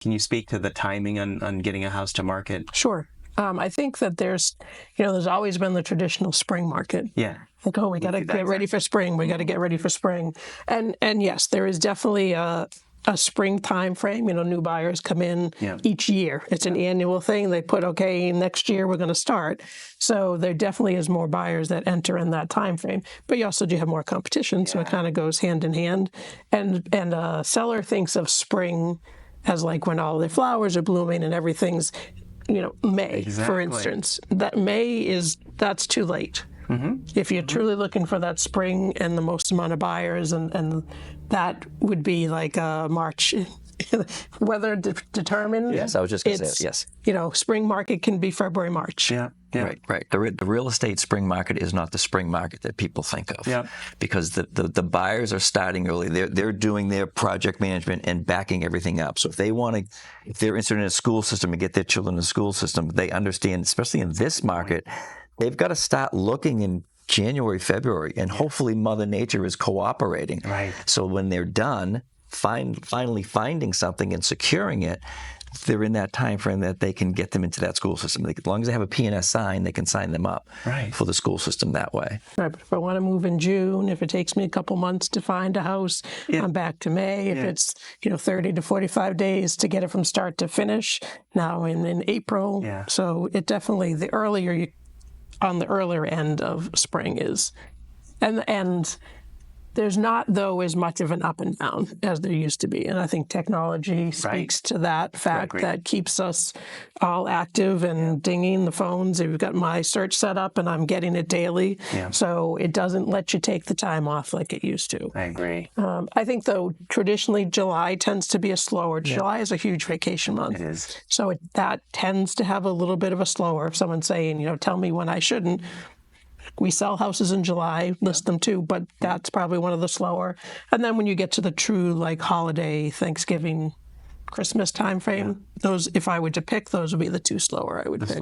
Can you speak to the timing on getting a house to market? Sure. I think that there's always been the traditional spring market. Yeah. Like, oh, we got to get ready for spring. We got to get ready for spring. And yes, there is definitely a spring time frame. New buyers come in each year. It's an annual thing. They put, okay, next year we're going to start. So there definitely is more buyers that enter in that time frame. But you also do have more competition, so it kind of goes hand in hand. And a seller thinks of spring as like when all the flowers are blooming and everything's, May, for instance. That that's too late. If you're truly looking for that spring and the most amount of buyers, and that would be like March, weather determined. Yes, I was just going to say it, yes. Spring market can be February, March. Yeah. Right. The real estate spring market is not the spring market that people think of. Yeah. Because the buyers are starting early. They're doing their project management and backing everything up. So if they're interested in a school system and get their children in a school system, they understand, especially in this market, they've got to start looking in January, February, and hopefully Mother Nature is cooperating. Right. So when they're done, finally finding something and securing it, they're in that time frame that they can get them into that school system. As long as they have a P&S sign, they can sign them up for the school system that way. Right, but if I want to move in June, if it takes me a couple months to find a house, I'm back to May. If it's 30 to 45 days to get it from start to finish, now in April. Yeah. So it definitely, the earlier on the earlier end of spring is, and there's not, though, as much of an up and down as there used to be. And I think technology speaks to that fact that keeps us all active and dinging the phones. We've got my search set up and I'm getting it daily. Yeah. So it doesn't let you take the time off like it used to. I agree. I think, though, traditionally July tends to be a slower. July is a huge vacation month. It is. So that tends to have a little bit of a slower. If someone's saying, tell me when I shouldn't. We sell houses in July, list them too, but that's probably one of the slower. And then when you get to the true holiday, Thanksgiving, Christmas time frame, those, if I were to pick, those would be the two slower I would pick.